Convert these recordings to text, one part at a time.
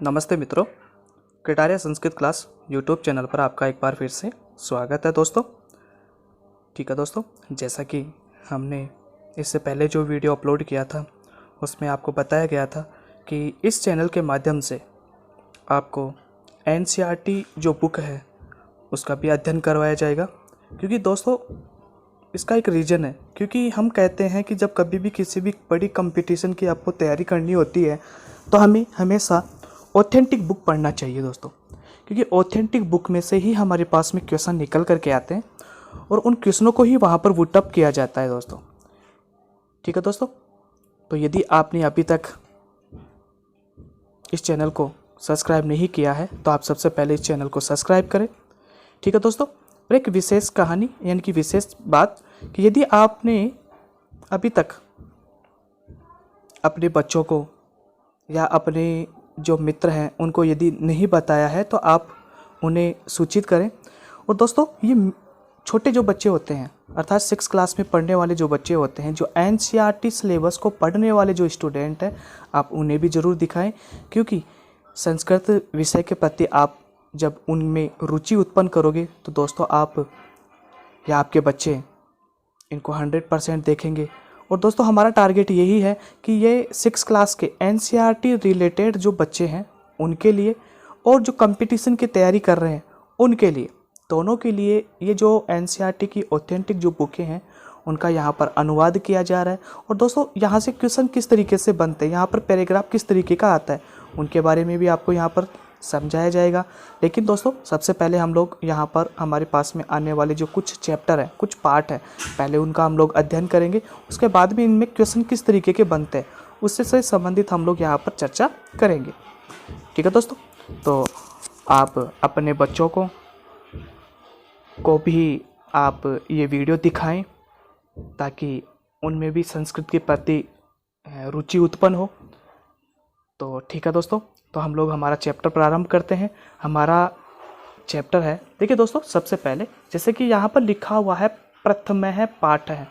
नमस्ते मित्रों, Kataria Sanskrit class YouTube channel पर आपका एक बार फिर से स्वागत है दोस्तों। ठीक है दोस्तों, जैसा कि हमने इससे पहले जो वीडियो अपलोड किया था उसमें आपको बताया गया था कि इस चैनल के माध्यम से आपको एनसीईआरटी जो बुक है उसका भी अध्ययन करवाया जाएगा। क्योंकि दोस्तों इसका एक रीज़न है, क्योंकि हम कहते हैं कि जब कभी भी किसी भी बड़ी कंपटीशन की आपको तैयारी करनी होती है तो हमें हमेशा ऑथेंटिक बुक पढ़ना चाहिए दोस्तों। क्योंकि ऑथेंटिक बुक में से ही हमारे पास में क्वेश्चन निकल कर के आते हैं और उन क्वेश्चनों को ही वहाँ पर पुटअप किया जाता है दोस्तों। ठीक है दोस्तों, तो यदि आपने अभी तक इस चैनल को सब्सक्राइब नहीं किया है तो आप सबसे पहले इस चैनल को सब्सक्राइब करें। ठीक है दोस्तों, और एक विशेष कहानी यानी कि विशेष बात कि यदि आपने अभी तक अपने बच्चों को या अपने जो मित्र हैं उनको यदि नहीं बताया है तो आप उन्हें सूचित करें। और दोस्तों ये छोटे जो बच्चे होते हैं अर्थात 6 क्लास में पढ़ने वाले जो बच्चे होते हैं, जो एनसीईआरटी सिलेबस को पढ़ने वाले जो स्टूडेंट हैं, आप उन्हें भी ज़रूर दिखाएं। क्योंकि संस्कृत विषय के प्रति आप जब उनमें रुचि उत्पन्न करोगे तो दोस्तों आप या आपके बच्चे इनको 100% देखेंगे। और दोस्तों हमारा टारगेट यही है कि ये 6 क्लास के एनसीईआरटी रिलेटेड जो बच्चे हैं उनके लिए और जो कंपटीशन की तैयारी कर रहे हैं उनके लिए, दोनों के लिए ये जो एनसीईआरटी की ऑथेंटिक जो बुकें हैं उनका यहाँ पर अनुवाद किया जा रहा है। और दोस्तों यहाँ से क्वेश्चन किस तरीके से बनते हैं, यहाँ पर पैराग्राफ किस तरीके का आता है, उनके बारे में भी आपको यहाँ पर समझाया जाएगा। लेकिन दोस्तों सबसे पहले हम लोग यहाँ पर हमारे पास में आने वाले जो कुछ चैप्टर हैं, कुछ पार्ट है, पहले उनका हम लोग अध्ययन करेंगे। उसके बाद में इनमें क्वेश्चन किस तरीके के बनते हैं उससे से संबंधित हम लोग यहाँ पर चर्चा करेंगे। ठीक है दोस्तों, तो आप अपने बच्चों को भी आप ये वीडियो दिखाएं ताकि उनमें भी संस्कृत के प्रति रुचि उत्पन्न हो। तो ठीक है दोस्तों, तो हम लोग हमारा चैप्टर प्रारंभ करते हैं। हमारा चैप्टर है, देखिए दोस्तों, सबसे पहले जैसे कि यहाँ पर लिखा हुआ है प्रथम है पाठ है।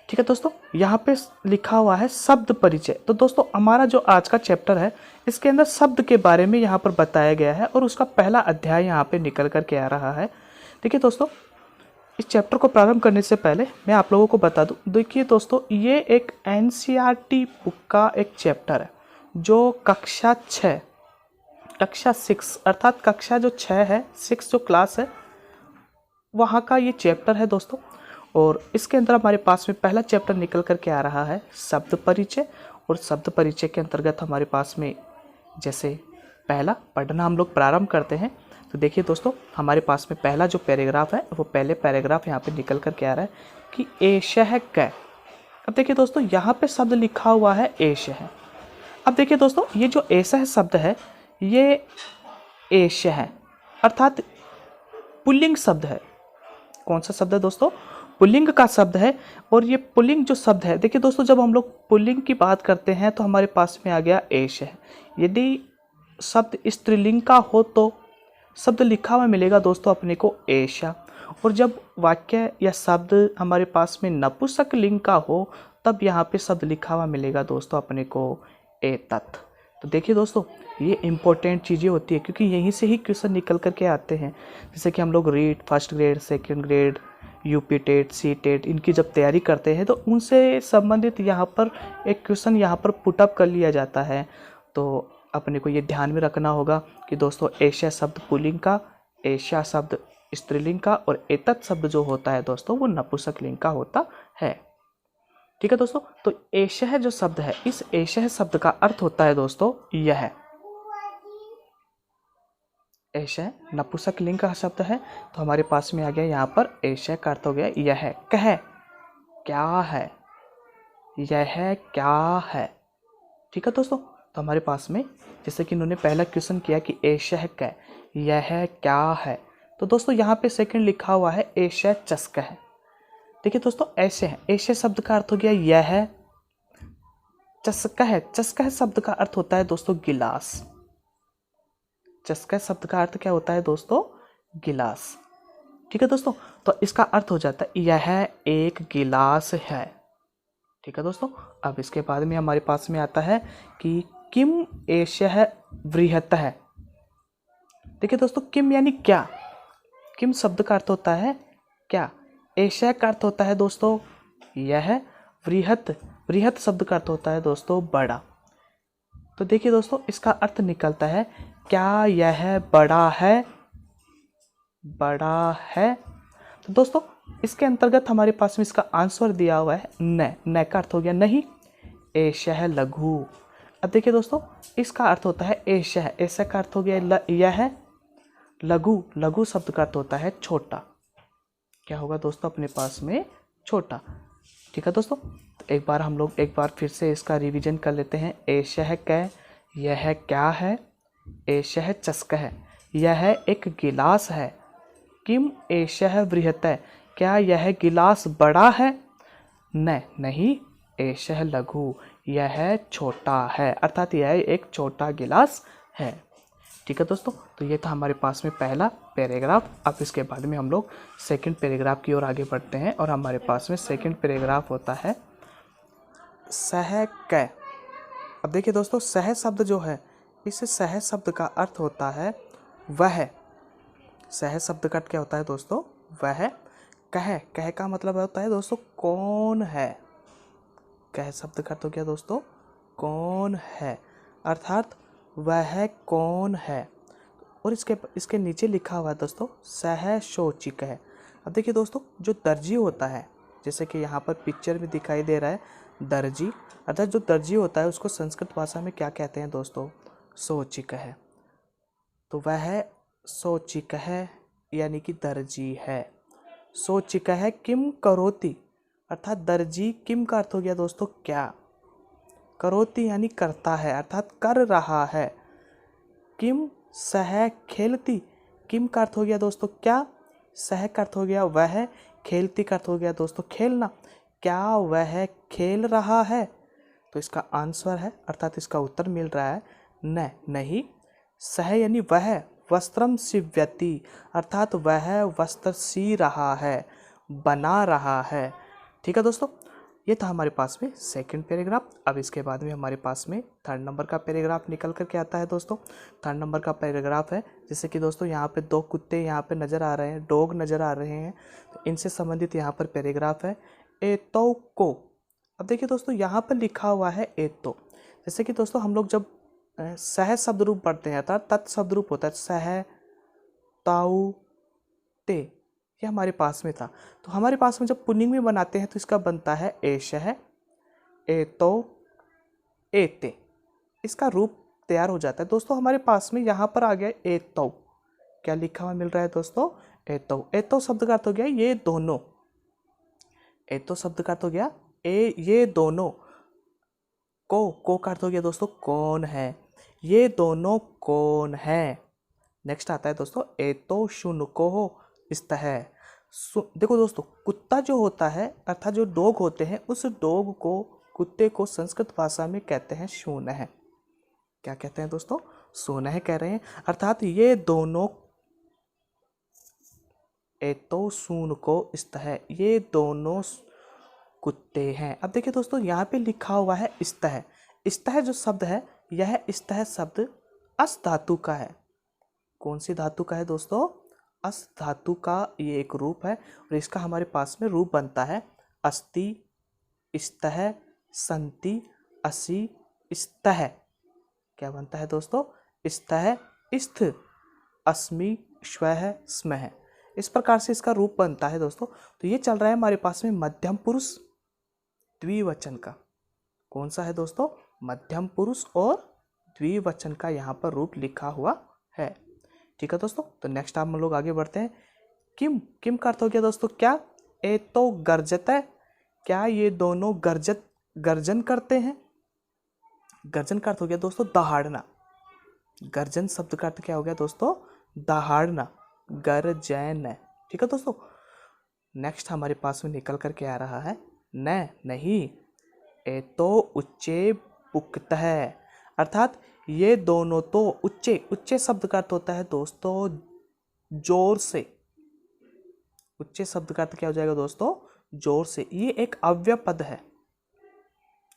ठीक है दोस्तों, यहाँ पे लिखा हुआ है शब्द परिचय। तो दोस्तों हमारा जो आज का चैप्टर है इसके अंदर शब्द के बारे में यहाँ पर बताया गया है और उसका पहला अध्याय यहाँ पे निकल कर के आ रहा है। देखिए दोस्तों, इस चैप्टर को प्रारंभ करने से पहले मैं आप लोगों को बता दूं, देखिए दोस्तों ये एक एनसीईआरटी बुक का एक चैप्टर है जो कक्षा 6 अर्थात कक्षा जो 6 है, 6 जो क्लास है वहाँ का ये चैप्टर है दोस्तों। और इसके अंदर हमारे पास में पहला चैप्टर निकल कर के आ रहा है शब्द परिचय। और शब्द परिचय के अंतर्गत हमारे पास में जैसे पहला पढ़ना हम लोग प्रारंभ करते हैं। तो देखिए दोस्तों, हमारे पास में पहला जो पैराग्राफ है वो पहले पैराग्राफ यहाँ पे निकल कर के आ रहा है कि एषः कै। अब देखिए दोस्तों यहाँ पे शब्द लिखा हुआ है एषः। अब देखिए दोस्तों ये जो एषः शब्द है ये एषः है अर्थात पुल्लिंग शब्द है। कौन सा शब्द है दोस्तों? पुल्लिंग का शब्द है। और ये पुल्लिंग जो शब्द है, देखिए दोस्तों जब हम लोग पुल्लिंग की बात करते हैं तो हमारे पास में आ गया एषः। यदि शब्द स्त्रीलिंग का हो तो शब्द लिखा हुआ मिलेगा दोस्तों अपने को एषा। और जब वाक्य या शब्द हमारे पास में नपुंसक लिंग का हो तब यहाँ पे शब्द लिखा हुआ मिलेगा दोस्तों अपने को एतत्। तो देखिए दोस्तों ये इंपॉर्टेंट चीज़ें होती है क्योंकि यहीं से ही क्वेश्चन निकल कर के आते हैं। जैसे कि हम लोग REET first grade, second grade, UP TET, C TET इनकी जब तैयारी करते हैं तो उनसे संबंधित यहाँ पर एक क्वेश्चन यहाँ पर पुटअप कर लिया जाता है। तो अपने को ये ध्यान में रखना होगा कि दोस्तों एषः शब्द पुल्लिंग का, एषा शब्द स्त्रीलिंग का और एतत् शब्द जो होता है दोस्तों वो नपुंसक लिंग का होता है। ठीक है दोस्तों, तो एषः जो शब्द है, इस एषः शब्द का अर्थ होता है दोस्तों यह। एषः नपुंसक लिंग का शब्द है तो हमारे पास में आ गया यहाँ पर एषः का अर्थ हो गया यह। कह क्या है, यह क्या है। ठीक है दोस्तों, तो हमारे पास में जैसे कि इन्होंने पहला क्वेश्चन किया कि एषः कै, यह क्या है। तो दोस्तों यहाँ पे सेकंड लिखा हुआ है एषः चस्क है। देखिए दोस्तों ऐसे है, एषः शब्द का अर्थ हो गया यह। चस्क है, चस्क शब्द का अर्थ होता है दोस्तों गिलास। चस्क शब्द का अर्थ क्या होता है दोस्तों? गिलास। ठीक है दोस्तों, तो इसका अर्थ हो जाता है यह एक गिलास है। ठीक है दोस्तों, अब इसके बाद में हमारे पास में आता है कि किम एषः वृहतः। देखिए दोस्तों, किम यानी क्या। किम शब्द का अर्थ होता है क्या, एषः का अर्थ होता है दोस्तों यह, वृहत, वृहत शब्द का अर्थ होता है दोस्तों बड़ा। तो देखिए दोस्तों, इसका अर्थ निकलता है क्या यह बड़ा है, बड़ा है। तो दोस्तों इसके अंतर्गत हमारे पास में इसका आंसर दिया हुआ है न का अर्थ हो गया नहीं, एषः लघु। अब देखिए दोस्तों, इसका अर्थ होता है एषः, एषः का अर्थ हो गया यह, लघु, लघु शब्द का अर्थ होता है छोटा। क्या होगा दोस्तों अपने पास में, छोटा। ठीक है दोस्तों, तो एक बार फिर से इसका रिवीजन कर लेते हैं। एषः कै, यह क्या है, एषः चषकः, यह एक गिलास है, किम एषः वृहतः, क्या यह गिलास बड़ा है, नहीं, एषः लघु, यह छोटा है, अर्थात यह एक छोटा गिलास है। ठीक है दोस्तों, तो ये था हमारे पास में पहला पैराग्राफ। अब इसके बाद में हम लोग सेकंड पैराग्राफ की ओर आगे बढ़ते हैं और हमारे पास में सेकंड पैराग्राफ होता है सह कै। अब देखिए दोस्तों, सह शब्द जो है, इस सह शब्द का अर्थ होता है वह। सह शब्द का अर्थ क्या होता है दोस्तों, वह। कह, कह का मतलब होता है दोस्तों कौन है। कह शब्द का अर्थ हो गया दोस्तों कौन है, अर्थात वह कौन है। और इसके नीचे लिखा हुआ है दोस्तों सह शोचिक है। अब देखिए दोस्तों, जो दर्जी होता है, जैसे कि यहाँ पर पिक्चर में दिखाई दे रहा है दर्जी, अर्थात जो दर्जी होता है उसको संस्कृत भाषा में क्या कहते हैं दोस्तों, शोचिक है। तो वह शोचिक है यानी कि दर्जी है। शोचिक है किम करोति, अर्थात दर्जी, किम का अर्थ हो गया दोस्तों क्या, करोति यानी करता है, अर्थात कर रहा है। किम सह खेलती, किम का अर्थ हो गया दोस्तों क्या, सह का अर्थ हो गया वह, खेलती का अर्थ हो गया दोस्तों खेलना, क्या वह खेल रहा है। तो इसका आंसर है, अर्थात इसका उत्तर मिल रहा है नहीं। सह यानी वह, वस्त्रम सीव्यति, अर्थात वह वस्त्र सी रहा है, बना रहा है। ठीक है दोस्तों, ये था हमारे पास में सेकंड पैराग्राफ। अब इसके बाद में हमारे पास में थर्ड नंबर का पैराग्राफ निकल कर के आता है दोस्तों। थर्ड नंबर का पैराग्राफ है, जैसे कि दोस्तों यहाँ पे दो कुत्ते यहाँ पे नज़र आ रहे हैं, डॉग नज़र आ रहे हैं, तो इनसे संबंधित यहाँ पर पैराग्राफ है एतो को। अब देखिए दोस्तों, यहाँ पर लिखा हुआ है एतो। जैसे कि दोस्तों हम लोग जब सह शब्द रूप पढ़ते हैं, अर्थात तत्शब्द रूप होता है, सह, ताऊ, ते, ये हमारे पास में था। तो हमारे पास में जब पुल्लिंग में बनाते हैं तो इसका बनता है एषः, एतो, एते, इसका रूप तैयार हो जाता है। दोस्तों हमारे पास में यहाँ पर आ गया एतो, क्या लिखा हुआ मिल रहा है दोस्तों, एतो। एतो शब्द का अर्थ हो गया ये दोनों, एतो शब्द का अर्थ हो गया ये दोनों। को का अर्थ हो गया दोस्तों कौन है, ये दोनों कौन है। नेक्स्ट आता है दोस्तों एतो शुनको स्तः। देखो दोस्तों, कुत्ता जो होता है, अर्थात जो डॉग होते हैं, उस डॉग को, कुत्ते को संस्कृत भाषा में कहते हैं शूनः। क्या कहते हैं दोस्तों, शूनः कह रहे हैं, अर्थात ये दोनों, एतो शुनको स्तः, ये दोनों कुत्ते हैं। अब देखिए दोस्तों, यहाँ पे लिखा हुआ है स्तः। स्तः जो शब्द है, यह स्तः शब्द अस धातु का है। कौन सी धातु का है दोस्तों, अस धातु का ये एक रूप है, और इसका हमारे पास में रूप बनता है अस्ति, स्तः, संति, असि, स्तः। क्या बनता है दोस्तों, स्तः, स्थ, अस्मि, श्वः, स्मः। इस प्रकार से इसका रूप बनता है दोस्तों। तो ये चल रहा है हमारे पास में मध्यम पुरुष द्विवचन का। कौन सा है दोस्तों, मध्यम पुरुष और द्विवचन का यहाँ पर रूप लिखा हुआ है। ठीक है दोस्तों, तो नेक्स्ट हम लोग आगे बढ़ते हैं। किम, किम का अर्थ हो गया दोस्तों क्या, एतो गर्जतः, क्या ये दोनों गर्जन करते हैं। गर्जन का अर्थ हो गया दोस्तों दहाड़ना। गर्जन शब्द का अर्थ क्या हो गया दोस्तों, दहाड़ना, गर्जन। ठीक है दोस्तों, नेक्स्ट हमारे पास में निकल करके आ रहा है नहीं, एतो उच्चे पुक्तः, अर्थात ये दोनों तो उच्चे, उच्चे शब्द का अर्थ होता है दोस्तों जोर से। उच्चे शब्द का अर्थ क्या हो जाएगा दोस्तों, जोर से। ये एक अव्यय पद है।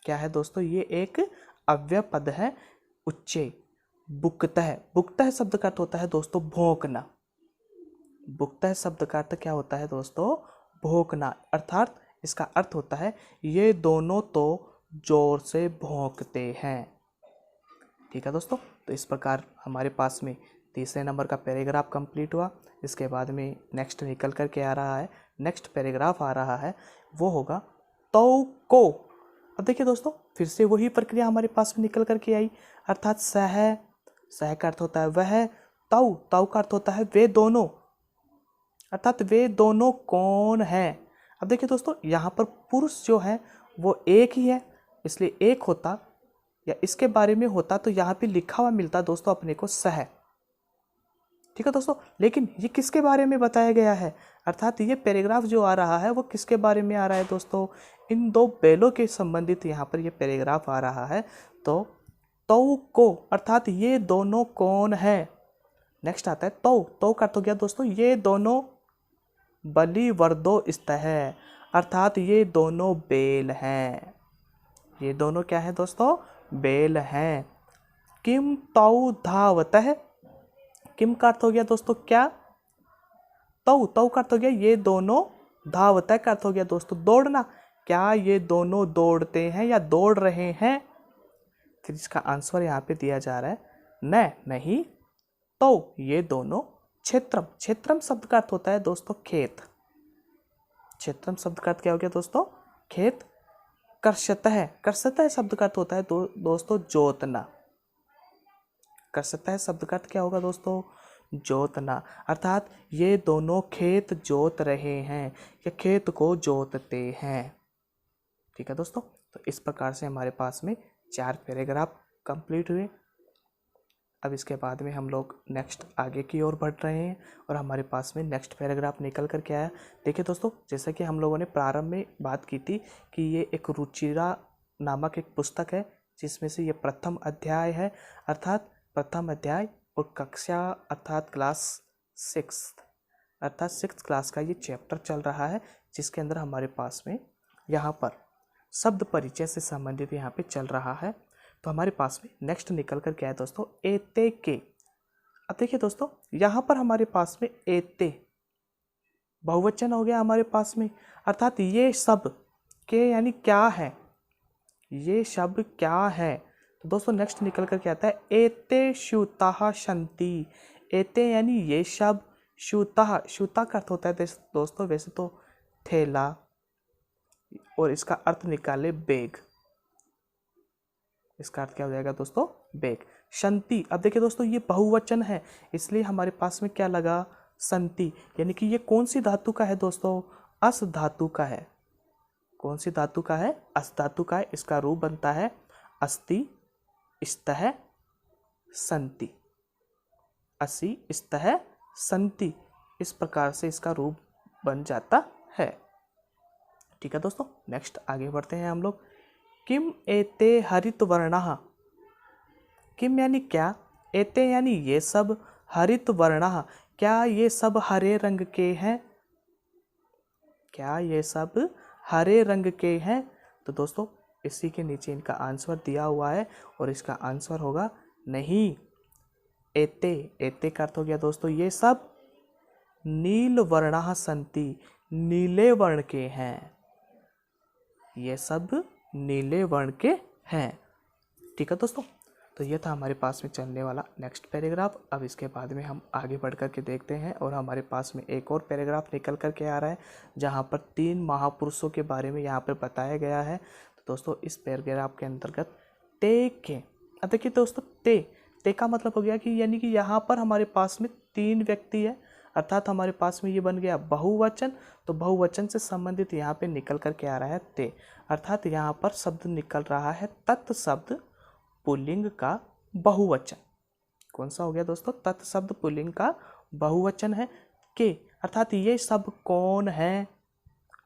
क्या है दोस्तों, ये एक अव्यय पद है। उच्चे, बुकतः, बुकतः शब्द का अर्थ होता है दोस्तों भौंकना। बुकतः शब्द का अर्थ क्या होता है दोस्तों? भौंकना, अर्थात इसका अर्थ होता है ये दोनों तो जोर से भौंकते हैं। ठीक है दोस्तों, तो इस प्रकार हमारे पास में तीसरे नंबर का पैराग्राफ कंप्लीट हुआ। इसके बाद में नेक्स्ट निकल कर के आ रहा है, नेक्स्ट पैराग्राफ आ रहा है, वो होगा तो को। अब देखिए दोस्तों, फिर से वही प्रक्रिया हमारे पास में निकल कर के आई, अर्थात सह, सह का अर्थ होता है वह, तौ, तौ का अर्थ होता है वे दोनों, अर्थात वे दोनों कौन हैं। अब देखिए दोस्तों, यहाँ पर पुरुष जो है वो एक ही है, इसलिए एक होता या इसके बारे में होता तो यहाँ पे लिखा हुआ मिलता दोस्तों अपने को सह। ठीक है दोस्तों, लेकिन ये किसके बारे में बताया गया है, अर्थात ये पैराग्राफ जो आ रहा है वो किसके बारे में आ रहा है दोस्तों? इन दो बैलों के संबंधित यहाँ पर ये पैराग्राफ आ रहा है। तो को, अर्थात ये दोनों कौन है। नेक्स्ट आता है तो का अर्थ हो गया दोस्तों ये दोनों बलिवर्दो स्तः, अर्थात ये दोनों बेल हैं। ये दोनों क्या है दोस्तों? बेल हैं। किम तौ धावतः, किम का अर्थ हो गया दोस्तों क्या? तौ, तौ का अर्थ हो गया ये दोनों, धावतः का अर्थ हो गया दोस्तों दौड़ना। क्या ये दोनों दौड़ते हैं या दौड़ रहे हैं? फिर इसका आंसर यहाँ पे दिया जा रहा है न, नहीं। तो ये दोनों क्षेत्रम, क्षेत्रम शब्द का अर्थ होता है दोस्तों खेत। क्षेत्रम शब्द का अर्थ क्या हो गया दोस्तों? खेत। कर्षतः, कर्षतः शब्द का अर्थ होता है दोस्तों जोतना। कर्षतः शब्द का अर्थ क्या होगा दोस्तों? जोतना, अर्थात ये दोनों खेत जोत रहे हैं या खेत को जोतते हैं। ठीक है दोस्तों, तो इस प्रकार से हमारे पास में 4 पैराग्राफ कंप्लीट हुए। अब इसके बाद में हम लोग नेक्स्ट आगे की ओर बढ़ रहे हैं और हमारे पास में नेक्स्ट पैराग्राफ निकल कर के आया। देखिए दोस्तों, जैसा कि हम लोगों ने प्रारंभ में बात की थी कि ये एक रुचिरा नामक एक पुस्तक है जिसमें से ये प्रथम अध्याय है, अर्थात प्रथम अध्याय, और कक्षा अर्थात क्लास 6 अर्थात 6th क्लास का ये चैप्टर चल रहा है, जिसके अंदर हमारे पास में यहाँ पर शब्द परिचय से संबंधित यहाँ पे चल रहा है। तो हमारे पास में नेक्स्ट निकल कर क्या है दोस्तों? एते के। अब देखिए दोस्तों, यहाँ पर हमारे पास में एते बहुवचन हो गया हमारे पास में, अर्थात ये सब के यानी क्या है, ये शब्द क्या है। तो दोस्तों नेक्स्ट निकल कर क्या आता है? एते श्यूताः सन्ति। एते यानी ये शब्द, श्यूताः, श्यूता का अर्थ होता है दोस्तों वैसे तो थैला, और इसका अर्थ निकाले बैग। इसका अर्थ क्या हो जाएगा दोस्तों? बैग। संति, अब देखिए दोस्तों ये बहुवचन है, इसलिए हमारे पास में क्या लगा? संति, यानी कि ये कौन सी धातु का है दोस्तों? अस धातु का है। कौन सी धातु का है? अस धातु का है। इसका रूप बनता है अस्ति स्तः संति, असि स्तः संति, इस प्रकार से इसका रूप बन जाता है। ठीक है दोस्तों, नेक्स्ट आगे बढ़ते हैं हम लोग। किम एते हरित वर्णः, किम यानी क्या, एते यानी ये सब, हरित वर्णः क्या ये सब हरे रंग के हैं, क्या ये सब हरे रंग के हैं। तो दोस्तों इसी के नीचे इनका आंसर दिया हुआ है और इसका आंसर होगा नहीं। एते, एते का अर्थ हो गया दोस्तों ये सब नील वर्णः सन्ति, नीले वर्ण के हैं, ये सब नीले वर्ण के हैं। ठीक है दोस्तों, तो ये था हमारे पास में चलने वाला नेक्स्ट पैराग्राफ। अब इसके बाद में हम आगे बढ़ कर के देखते हैं और हमारे पास में एक और पैराग्राफ निकल कर के आ रहा है जहाँ पर 3 महापुरुषों के बारे में यहाँ पर बताया गया है। तो दोस्तों इस पैराग्राफ के अंतर्गत ते के, अब देखिए दोस्तों ते का मतलब हो गया कि यानी कि यहाँ पर हमारे पास में 3 व्यक्ति है, अर्थात हमारे पास में ये बन गया बहुवचन। तो बहुवचन से संबंधित यहाँ पे निकल कर के आ रहा है ते, अर्थात यहाँ पर शब्द निकल रहा है तत् शब्द पुल्लिंग का बहुवचन। कौन सा हो गया दोस्तों? तत् शब्द पुल्लिंग का बहुवचन है के, अर्थात ये सब कौन है।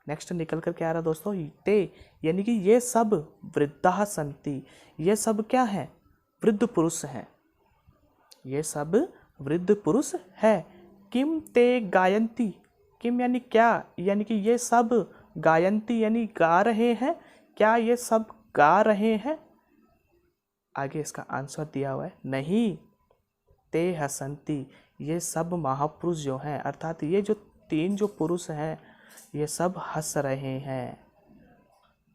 नेक्स्ट निकल कर के आ रहा दोस्तों ते, यानी कि ये सब वृद्धाः सन्ति, ये सब क्या है? वृद्ध पुरुष हैं, ये सब वृद्ध पुरुष है। किम ते गायन्ति, किम यानी क्या, यानी कि ये सब गायन्ति यानी गा रहे हैं, क्या ये सब गा रहे हैं, आगे इसका आंसर दिया हुआ है नहीं, ते हसंती, ये सब महापुरुष जो हैं, अर्थात ये जो 3 जो पुरुष हैं ये सब हंस रहे हैं।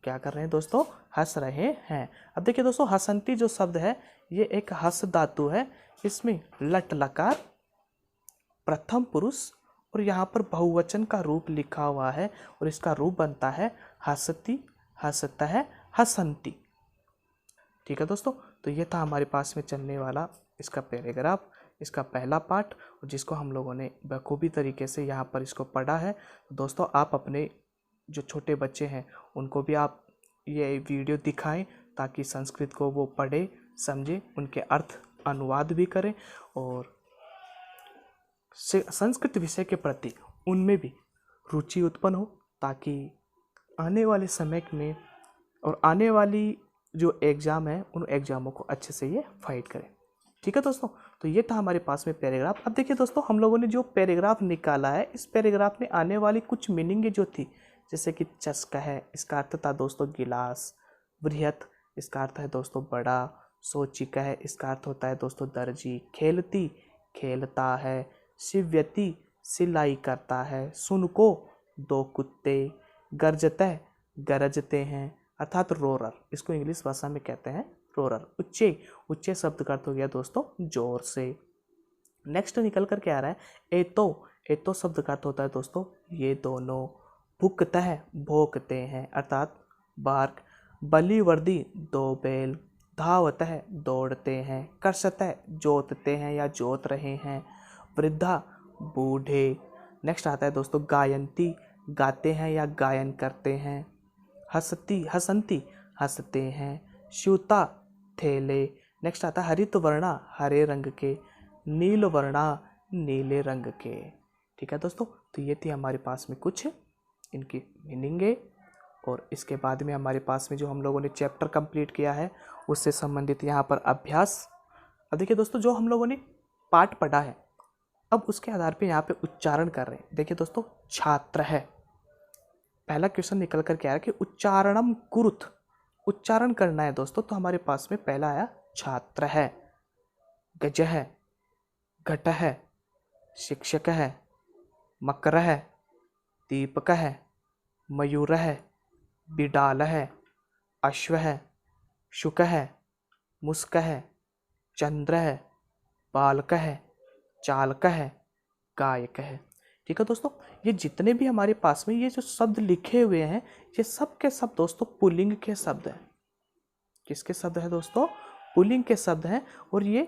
क्या कर रहे हैं दोस्तों? हंस रहे हैं। अब देखिए दोस्तों, हसंती जो शब्द है ये एक हस धातु है, इसमें लट लकार प्रथम पुरुष और यहाँ पर बहुवचन का रूप लिखा हुआ है और इसका रूप बनता है हसती, हंसता है, हसंती। ठीक है दोस्तों, तो ये था हमारे पास में चलने वाला इसका पैराग्राफ, इसका पहला पार्ट, जिसको हम लोगों ने बखूबी तरीके से यहाँ पर इसको पढ़ा है। दोस्तों आप अपने जो छोटे बच्चे हैं उनको भी आप ये वीडियो दिखाएं ताकि संस्कृत को वो पढ़े, समझे, उनके अर्थ अनुवाद भी करें और संस्कृत विषय के प्रति उनमें भी रुचि उत्पन्न हो, ताकि आने वाले समय में और आने वाली जो एग्ज़ाम है उन एग्ज़ामों को अच्छे से ये फाइट करें। ठीक है दोस्तों, तो ये था हमारे पास में पैराग्राफ। अब देखिए दोस्तों, हम लोगों ने जो पैराग्राफ निकाला है, इस पैराग्राफ में आने वाली कुछ मीनिंग जो थी, जैसे कि चस्का है, इसका अर्थ था दोस्तों गिलास। बृहत, इसका अर्थ है दोस्तों बड़ा। सोचिका है, इसका अर्थ होता है दोस्तों दर्जी। खेलती, खेलता है। शिव्यति, सिलाई करता है। सुनको, 2 कुत्ते। गरजते, गरजते हैं, अर्थात रोरर, इसको इंग्लिश भाषा में कहते हैं रोरर। उच्चे, उच्चे शब्द का अर्थ हो गया दोस्तों जोर से। नेक्स्ट निकल कर क्या आ रहा है? एतो, एतो शब्द का अर्थ होता है दोस्तों ये दोनों। भुकता है, भोंकते हैं, अर्थात बार्क। बलिवर्दी, 2 बैल। धावत है, दौड़ते हैं। कर्षत है, जोतते हैं या जोत रहे हैं। वृद्धा, बूढ़े। नेक्स्ट आता है दोस्तों गायंती, गाते हैं या गायन करते हैं। हसती, हसंती, हंसते हैं। श्यूता, थैले। नेक्स्ट आता है हरित वर्णा, हरे रंग के। नील वर्णा, नीले रंग के। ठीक है दोस्तों, तो ये थी हमारे पास में कुछ इनकी मीनिंग और इसके बाद में हमारे पास में जो हम लोगों ने चैप्टर कंप्लीट किया है उससे संबंधित यहाँ पर अभ्यास। अब देखिए दोस्तों, जो हम लोगों ने पाठ पढ़ा है अब उसके आधार पे यहाँ पे उच्चारण कर रहे हैं। देखिए दोस्तों, छात्र है, पहला क्वेश्चन निकल कर के आया कि उच्चारणम कुरुत, उच्चारण करना है दोस्तों, तो हमारे पास में पहला आया छात्र है। गज है, घट है, शिक्षक है, मकर है, दीपक है, मयूर है, बिडाल है, अश्व है, शुक है, मुस्क है, चंद्र है, बालक है, चालक है, गायक है। ठीक है दोस्तों, ये जितने भी हमारे पास में ये जो शब्द लिखे हुए हैं ये सब के सब दोस्तों पुल्लिंग के शब्द हैं। किसके शब्द हैं दोस्तों? पुल्लिंग के शब्द हैं और ये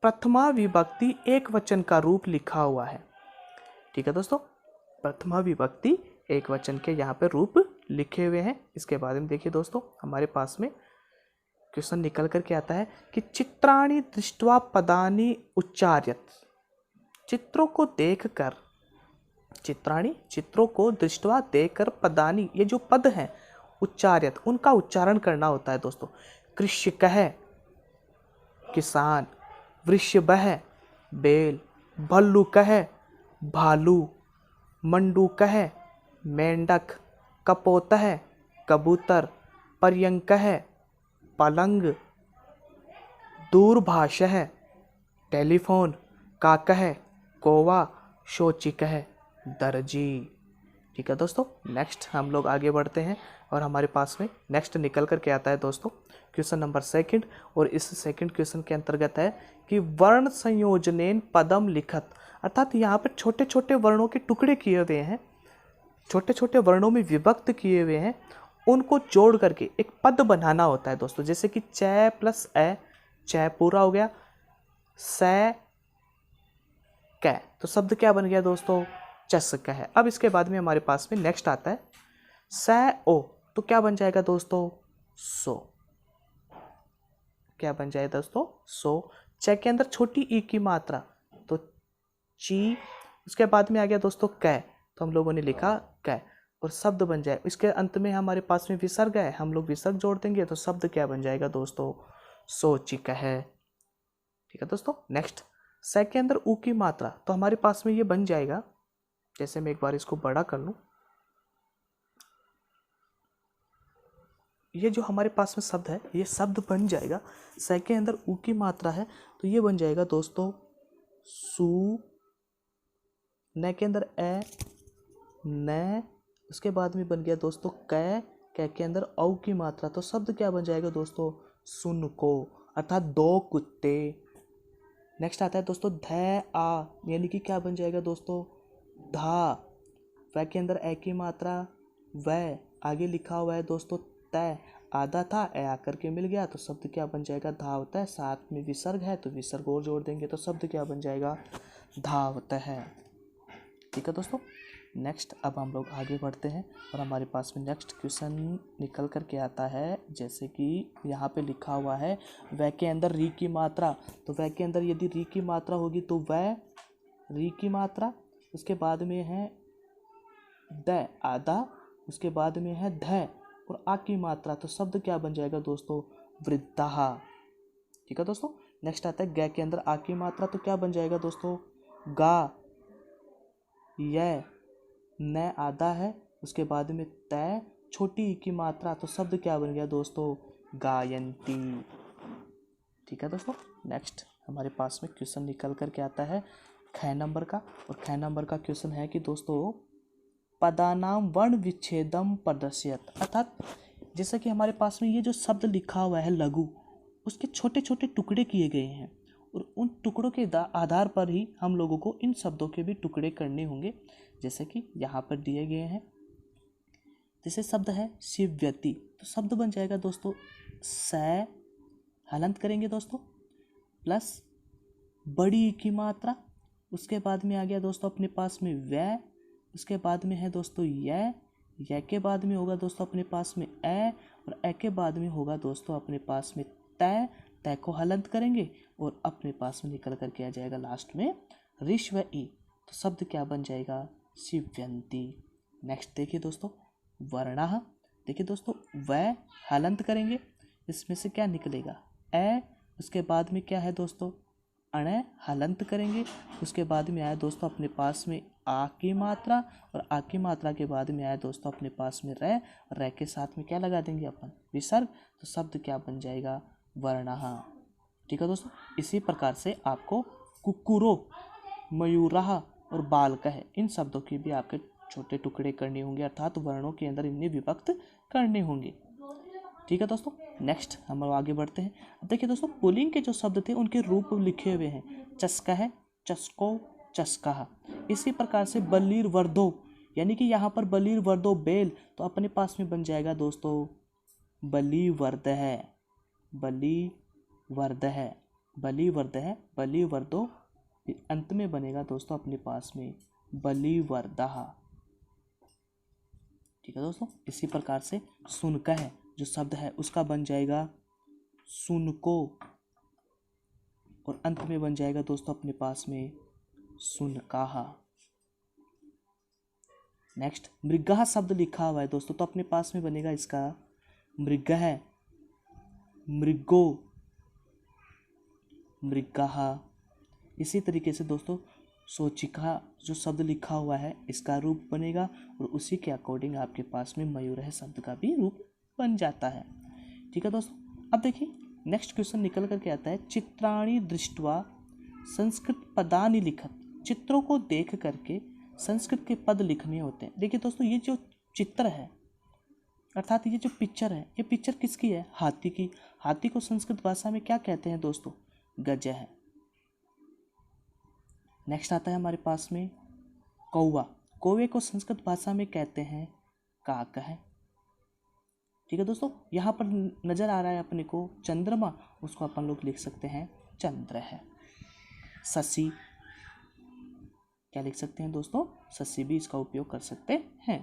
प्रथमा विभक्ति एक वचन का रूप लिखा हुआ है। ठीक है दोस्तों, प्रथमा विभक्ति एक वचन के यहाँ पे रूप लिखे हुए हैं। इसके बारे में देखिए दोस्तों, हमारे पास में क्वेश्चन निकल कर के आता है कि चित्राणि दृष्ट्वा पदानि उच्चार्यत, चित्रों को देखकर, चित्राणि चित्रों को दृष्ट्वा देखकर पदानि ये जो पद हैं उच्चार्यत उनका उच्चारण करना होता है दोस्तों। कृषक है, किसान। वृषभ है, बैल। भल्लुक है, भालू। मंडूक है, मेंढक। कपोत है, कबूतर। पर्यंक है, पलंग। दूरभाष है, टेलीफोन। काक है, कौवा। शोचिक है, दर्जी। ठीक है दोस्तों, नेक्स्ट हम लोग आगे बढ़ते हैं और हमारे पास में नेक्स्ट निकल कर के आता है दोस्तों क्वेश्चन नंबर 2 और इस सेकंड क्वेश्चन के अंतर्गत है कि वर्ण संयोजनेन पदम लिखत, अर्थात यहाँ पर छोटे छोटे वर्णों के टुकड़े किए हुए हैं, छोटे छोटे वर्णों में विभक्त किए हुए हैं, उनको जोड़ करके एक पद बनाना होता है दोस्तों। जैसे कि च प्लस ए, च पूरा हो गया, स कै, तो शब्द क्या बन गया दोस्तों? चस्क है। अब इसके बाद में हमारे पास में नेक्स्ट आता है स ओ, तो क्या बन जाएगा दोस्तों? सो। क्या बन जाएगा दोस्तों? सो। च के अंदर छोटी ई की मात्रा तो ची, उसके बाद में आ गया दोस्तों कै, तो हम लोगों ने लिखा कै और शब्द बन जाए। इसके अंत में हमारे पास में विसर्ग है, हम लोग विसर्ग जोड़ देंगे तो शब्द क्या बन जाएगा दोस्तों? सोचिक है। ठीक है दोस्तों, नेक्स्ट स के अंदर ऊ की मात्रा, तो हमारे पास में ये बन जाएगा, जैसे मैं एक बार इसको बड़ा कर लूं, ये जो हमारे पास में शब्द है ये शब्द बन जाएगा, से के अंदर ऊ की मात्रा है तो ये बन जाएगा दोस्तों सु, न के अंदर ए, न, उसके बाद में बन गया दोस्तों कै के अंदर औ की मात्रा, तो शब्द क्या बन जाएगा दोस्तों सुन को, अर्थात दो कुत्ते। नेक्स्ट आता है दोस्तों ध आ, यानी कि क्या बन जाएगा दोस्तों धा, व के अंदर ए की मात्रा वह, आगे लिखा हुआ है दोस्तों तय, आधा था ए आकर के मिल गया तो शब्द क्या बन जाएगा धावत है, साथ में विसर्ग है तो विसर्ग और जोड़ देंगे तो शब्द क्या बन जाएगा धावत है। ठीक है दोस्तों। नेक्स्ट अब हम लोग आगे बढ़ते हैं और हमारे पास में नेक्स्ट क्वेश्चन निकल कर के आता है, जैसे कि यहाँ पे लिखा हुआ है वह के अंदर री की मात्रा, तो वह के अंदर यदि री की मात्रा होगी तो वह री की मात्रा, उसके बाद में है द आधा, उसके बाद में है ध और आ की मात्रा, तो शब्द क्या बन जाएगा दोस्तों वृद्धा। ठीक है दोस्तों। नेक्स्ट आता है ग के अंदर आ की मात्रा, तो क्या बन जाएगा दोस्तों गा, य न आधा है, उसके बाद में तय छोटी ई की मात्रा, तो शब्द क्या बन गया दोस्तों गायंती। ठीक है दोस्तों। नेक्स्ट हमारे पास में क्वेश्चन निकल कर के आता है ख नंबर का, और ख नंबर का क्वेश्चन है कि दोस्तों पदानाम वर्ण विच्छेदम प्रदर्शयत, अर्थात जैसा कि हमारे पास में ये जो शब्द लिखा हुआ है लघु, उसके छोटे छोटे टुकड़े किए गए हैं और उन टुकड़ों के आधार पर ही हम लोगों को इन शब्दों के भी टुकड़े करने होंगे, जैसे कि यहाँ पर दिए गए हैं। जैसे शब्द है शिव्यति, तो शब्द बन जाएगा दोस्तों स, हलंत करेंगे दोस्तों, प्लस बड़ी की मात्रा, उसके बाद में आ गया दोस्तों अपने पास में व, उसके बाद में है दोस्तों य के बाद में होगा दोस्तों अपने पास में ए, और ए के बाद में होगा दोस्तों अपने पास में तय, तय को हलंत करेंगे और अपने पास में निकल करके आ जाएगा लास्ट में ऋष व ई, तो शब्द क्या बन जाएगा शिव्यंती। नेक्स्ट देखिए दोस्तों वर्णः, देखिए दोस्तों व हलंत करेंगे, इसमें से क्या निकलेगा ए, उसके बाद में क्या है दोस्तों अण, हलंत करेंगे, उसके बाद में आया दोस्तों अपने पास में आ की मात्रा, और आ की मात्रा के बाद में आया दोस्तों अपने पास में रै, और रै के साथ में क्या लगा देंगे अपन विसर्ग, तो शब्द क्या बन जाएगा वर्णः। ठीक है दोस्तों। इसी प्रकार से आपको कुक्कुरो, मयूरः और बालकः, इन शब्दों की भी आपके छोटे टुकड़े करने होंगे, अर्थात वर्णों के अंदर इन्हें विभक्त करने होंगे। ठीक है दोस्तों। नेक्स्ट हम लोग आगे बढ़ते हैं। अब देखिए दोस्तों पुल्लिंग के जो शब्द थे उनके रूप लिखे हुए हैं, चस्कः, चस्को, चस्कः। इसी प्रकार से बलीर वर्दो, यानी कि यहाँ पर बलीर वर्दो बेल, तो अपने पास में बन जाएगा दोस्तों बलीवर्द है, बलीवर्द है, बलीवर्द है, बलीवर्दो, अंत में बनेगा दोस्तों अपने पास में बलीवर्दः। ठीक है दोस्तों। इसी प्रकार से सुनकः जो शब्द है उसका बन जाएगा सुनको, और अंत में बन जाएगा दोस्तों अपने पास में सुनकाहा। नेक्स्ट मृगः शब्द लिखा हुआ है दोस्तों, तो अपने पास में बनेगा इसका मृगः, मृगो, मृगः। इसी तरीके से दोस्तों सोचिका जो शब्द लिखा हुआ है इसका रूप बनेगा, और उसी के अकॉर्डिंग आपके पास में मयूरः शब्द का भी रूप बन जाता है। ठीक है दोस्तों। अब देखिए नेक्स्ट क्वेश्चन निकल करके आता है चित्राणि दृष्ट्वा संस्कृत पदानि लिखत, चित्रों को देख करके संस्कृत के पद लिखने होते हैं। देखिए दोस्तों ये जो चित्र है, अर्थात ये जो पिक्चर है, ये पिक्चर किसकी है हाथी की। हाथी को संस्कृत भाषा में क्या कहते हैं दोस्तों गज है। नेक्स्ट आता है हमारे पास में कौवा, कौवे को संस्कृत भाषा में कहते हैं काक है। ठीक है दोस्तों। यहाँ पर नजर आ रहा है अपने को चंद्रमा, उसको अपन लोग लिख सकते हैं चंद्र है। शशि क्या लिख सकते हैं दोस्तों शशि भी इसका उपयोग कर सकते हैं,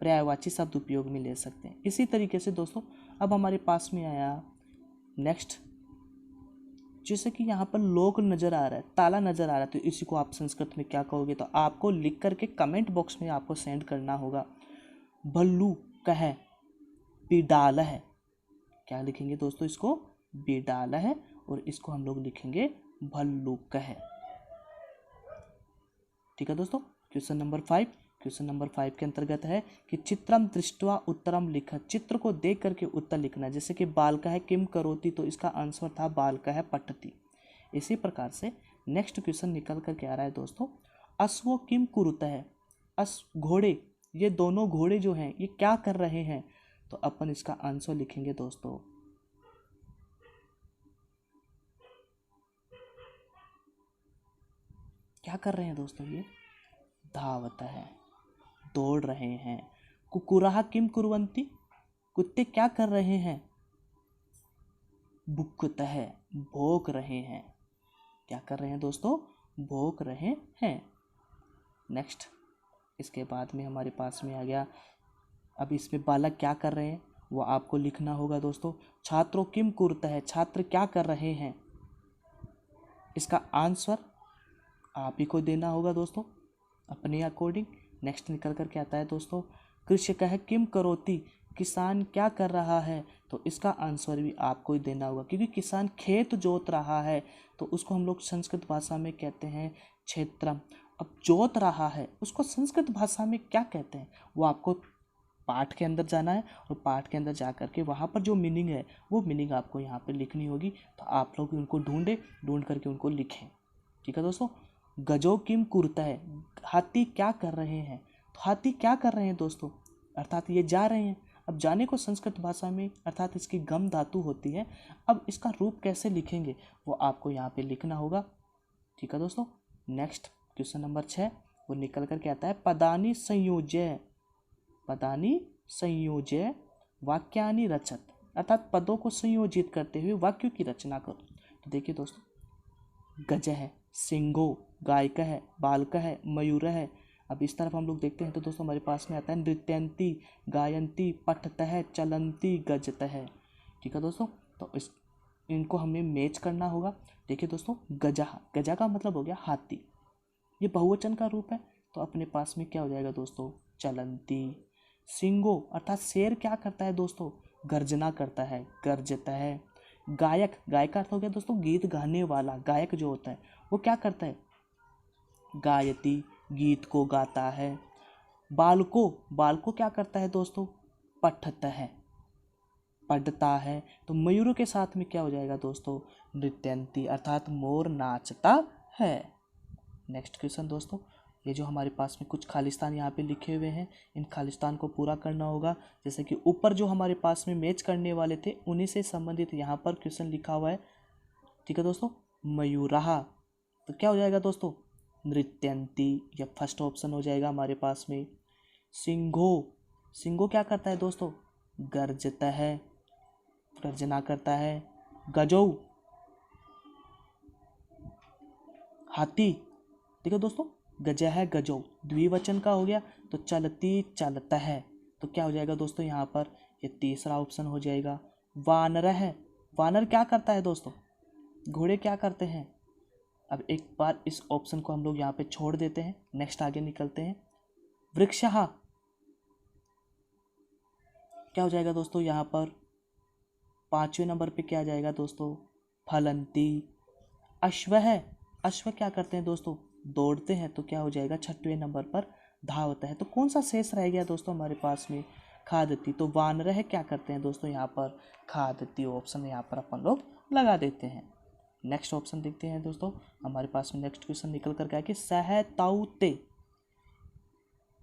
पर्यायवाची शब्द उपयोग में ले सकते हैं। इसी तरीके से दोस्तों अब हमारे पास में आया नेक्स्ट, जैसे कि यहाँ पर लोग नज़र आ रहा है, ताला नज़र आ रहा है, तो इसी को आप संस्कृत में क्या कहोगे, तो आपको लिख करके कमेंट बॉक्स में आपको सेंड करना होगा। भल्लू कह बिडाल है, क्या लिखेंगे दोस्तों इसको बिडाल है, और इसको हम लोग लिखेंगे भल्लू कह। ठीक है दोस्तों। क्वेश्चन नंबर 5, क्वेश्चन नंबर 5 के अंतर्गत है कि चित्रम दृष्ट्वा उत्तरम लिखत, चित्र को देख करके उत्तर लिखना। जैसे कि बालका है किम करोति, तो इसका आंसर था बालका है पठति। इसी प्रकार से नेक्स्ट क्वेश्चन निकल करके आ रहा है दोस्तों, अश्वो किम कुरुतः, घोड़े, ये दोनों घोड़े जो हैं ये क्या कर रहे हैं, तो अपन इसका आंसर लिखेंगे दोस्तों क्या कर रहे हैं दोस्तों, ये धावत है, दौड़ रहे हैं। कुकुराह किम कुर्वन्ति, कुत्ते क्या कर रहे हैं, भुक्तः, भौंक रहे हैं। क्या कर रहे हैं दोस्तों, भौंक रहे हैं। नेक्स्ट इसके बाद में हमारे पास में आ गया, अब इसमें बालक क्या कर रहे हैं वो आपको लिखना होगा दोस्तों। छात्रों किम कुर्तः, छात्र क्या कर रहे हैं, इसका आंसर आप ही को देना होगा दोस्तों अपने अकॉर्डिंग। नेक्स्ट निकल कर के आता है दोस्तों, कृषकः किम करोति, किसान क्या कर रहा है, तो इसका आंसर भी आपको ही देना होगा, क्योंकि किसान खेत जोत रहा है तो उसको हम लोग संस्कृत भाषा में कहते हैं क्षेत्रम। अब जोत रहा है उसको संस्कृत भाषा में क्या कहते हैं वो आपको पाठ के अंदर जाना है, और पाठ के अंदर जा कर के वहाँ पर जो मीनिंग है वो मीनिंग आपको यहाँ पर लिखनी होगी। तो आप लोग उनको ढूंढ करके उनको लिखें। ठीक है दोस्तों। गजो किम कुर्ता है, हाथी क्या कर रहे हैं, तो हाथी क्या कर रहे हैं दोस्तों, अर्थात ये जा रहे हैं। अब जाने को संस्कृत भाषा में अर्थात इसकी गम धातु होती है। अब इसका रूप कैसे लिखेंगे वो आपको यहाँ पे लिखना होगा। ठीक है दोस्तों। नेक्स्ट क्वेश्चन नंबर 6 वो निकल करके आता है, पदानी संयोज्य, पदानी संयोज्य वाक्यानि रचत, अर्थात पदों को संयोजित करते हुए वाक्यों की रचना करो। तो देखिए दोस्तों, गज है, सिंगो, गायक है, बालक है, मयूर है। अब इस तरफ हम लोग देखते हैं तो दोस्तों हमारे पास में आता है नृत्यंती, गायंती, पठतः, चलंती, गजतः। ठीक है दोस्तों। तो इनको हमें मैच करना होगा। देखिए दोस्तों, गजा, गजा का मतलब हो गया हाथी, ये बहुवचन का रूप है, तो अपने पास में क्या हो जाएगा दोस्तों, चलंती। सिंगो अर्थात शेर क्या करता है दोस्तों, गर्जना करता है, गर्जता है। गायक, गायक का अर्थ हो गया दोस्तों गीत गाने वाला, गायक जो होता है वो क्या करता है, गायती, गीत को गाता है। बालको, बालको क्या करता है दोस्तों, पठता है, पढ़ता है। तो मयूरों के साथ में क्या हो जाएगा दोस्तों, नृत्यंती, अर्थात मोर नाचता है। नेक्स्ट क्वेश्चन दोस्तों, ये जो हमारे पास में कुछ खालिस्तान यहाँ पे लिखे हुए हैं, इन खालिस्तान को पूरा करना होगा। जैसे कि ऊपर जो हमारे पास में मैच करने वाले थे उन्हीं से संबंधित यहाँ पर क्वेश्चन लिखा हुआ है। ठीक है दोस्तों। मयूराहा, तो क्या हो जाएगा दोस्तों, नृत्यंती, या फर्स्ट ऑप्शन हो जाएगा हमारे पास में। सिंघो, सिंघो क्या करता है दोस्तों, गर्जता है, गर्जना करता है। गजौ, हाथी। ठीक है दोस्तों, गजा है, गजौ द्विवचन का हो गया, तो चलती, चलता है। तो क्या हो जाएगा दोस्तों यहाँ पर, ये तीसरा ऑप्शन हो जाएगा। वानर है, वानर क्या करता है दोस्तों, घोड़े क्या करते हैं। अब एक बार इस ऑप्शन को हम लोग यहाँ पे छोड़ देते हैं, नेक्स्ट आगे निकलते हैं। वृक्षहा, क्या हो जाएगा दोस्तों यहाँ पर, 5वें नंबर पे क्या आ जाएगा दोस्तों, फलंती। अश्व है, अश्व क्या करते हैं दोस्तों, दौड़ते हैं, तो क्या हो जाएगा 6वें नंबर पर धावता है। तो कौन सा शेष रह गया दोस्तों हमारे पास में, खादती। तो वानर है क्या करते हैं दोस्तों यहाँ पर, खादती ऑप्शन यहाँ पर अपन लोग लगा देते हैं। नेक्स्ट ऑप्शन देखते हैं दोस्तों हमारे पास में। नेक्स्ट क्वेश्चन निकल कर गया कि सहताउते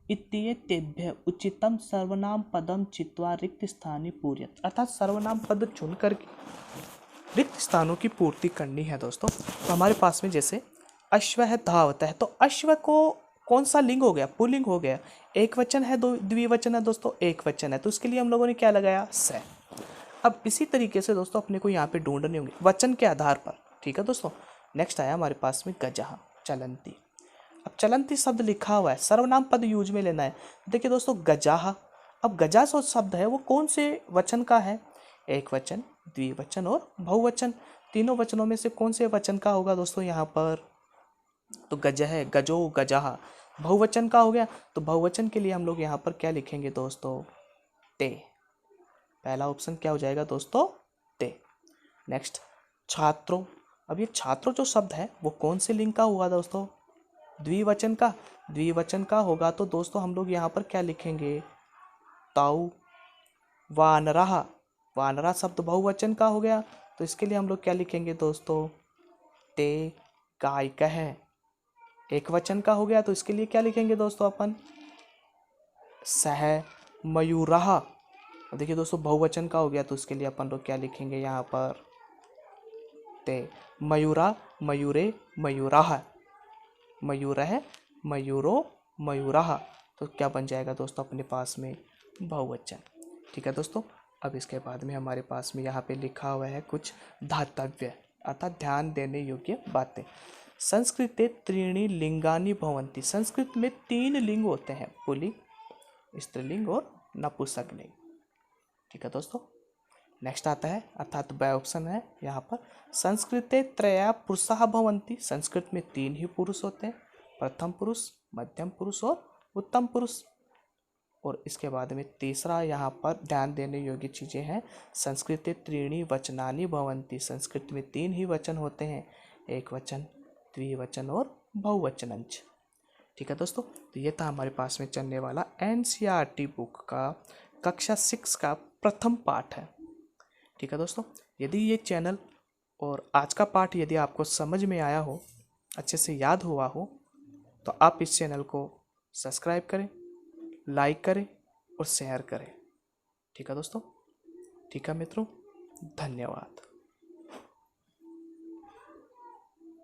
इत्येतेभ्य उचितम सर्वनाम पदम चित्वा रिक्त स्थानी पूर्यत, अर्थात सर्वनाम पद चुन करके रिक्त स्थानों की पूर्ति करनी है दोस्तों। तो हमारे पास में जैसे अश्व है, धावता है, तो अश्व को कौन सा लिंग हो गया, पुल्लिंग हो गया। एक वचन है, दो द्विवचन है दोस्तों, एक वचन है, तो उसके लिए हम लोगों ने क्या लगाया, स। अब इसी तरीके से दोस्तों अपने को यहाँ पे ढूंढने होंगे वचन के आधार पर। ठीक है दोस्तों। नेक्स्ट आया हमारे पास में गजहा, चलंती। अब चलंती शब्द लिखा हुआ है, सर्वनाम पद यूज में लेना है। देखिए दोस्तों, गजाहा, अब गजा जो शब्द है वो कौन से वचन का है, एक वचन, द्विवचन और बहुवचन। तीनों वचनों में से कौन से वचन का होगा दोस्तों यहाँ पर, तो गज है, गजो, गजाहा बहुवचन का हो गया। तो बहुवचन के लिए हम लोग यहाँ पर क्या लिखेंगे दोस्तों, ते। पहला ऑप्शन क्या हो जाएगा दोस्तों, ते। नेक्स्ट छात्रों, अब ये छात्रों जो शब्द है वो कौन से लिंग का हुआ दोस्तों, द्विवचन का। द्विवचन का होगा तो दोस्तों हम लोग यहाँ पर क्या लिखेंगे, ताऊ। वानरहा, वानरा शब्द बहुवचन का हो गया तो इसके लिए हम लोग क्या लिखेंगे दोस्तों, ते गायकः। एक वचन का हो गया तो इसके लिए क्या लिखेंगे दोस्तों अपन, सह मयूरहा। देखिए दोस्तों बहुवचन का हो गया तो इसके लिए अपन लोग क्या लिखेंगे यहाँ पर, ते मयूरा मयूरे मयूराह, मयूरः मयूरो मयूराह। तो क्या बन जाएगा दोस्तों अपने पास में, बहुवचन। ठीक है दोस्तों। अब इसके बाद में हमारे पास में यहाँ पे लिखा हुआ है कुछ धातव्य अर्थात ध्यान देने योग्य बातें। संस्कृते त्रीणि लिंगानि भवन्ति, संस्कृत में 3 लिंग होते हैं, पुल्लिंग, स्त्रीलिंग और नपुंसकलिंग। ठीक है दोस्तों। नेक्स्ट आता है अर्थात बाय ऑप्शन है यहाँ पर, संस्कृते त्रया पुरुषाः भवन्ति, संस्कृत में 3 ही पुरुष होते हैं, प्रथम पुरुष, मध्यम पुरुष और उत्तम पुरुष। और इसके बाद में तीसरा यहाँ पर ध्यान देने योग्य चीज़ें हैं, संस्कृते त्रीणि वचनानि भवन्ति, संस्कृत में 3 ही वचन होते हैं, एक वचन, द्विवचन और बहुवचनंच। ठीक है दोस्तों। तो ये था हमारे पास में चलने वाला एनसीईआरटी बुक का कक्षा 6 का प्रथम पाठ है। ठीक है दोस्तों। यदि ये चैनल और आज का पाठ यदि आपको समझ में आया हो, अच्छे से याद हुआ हो, तो आप इस चैनल को सब्सक्राइब करें, लाइक करें और शेयर करें। ठीक है दोस्तों। ठीक है मित्रों, धन्यवाद।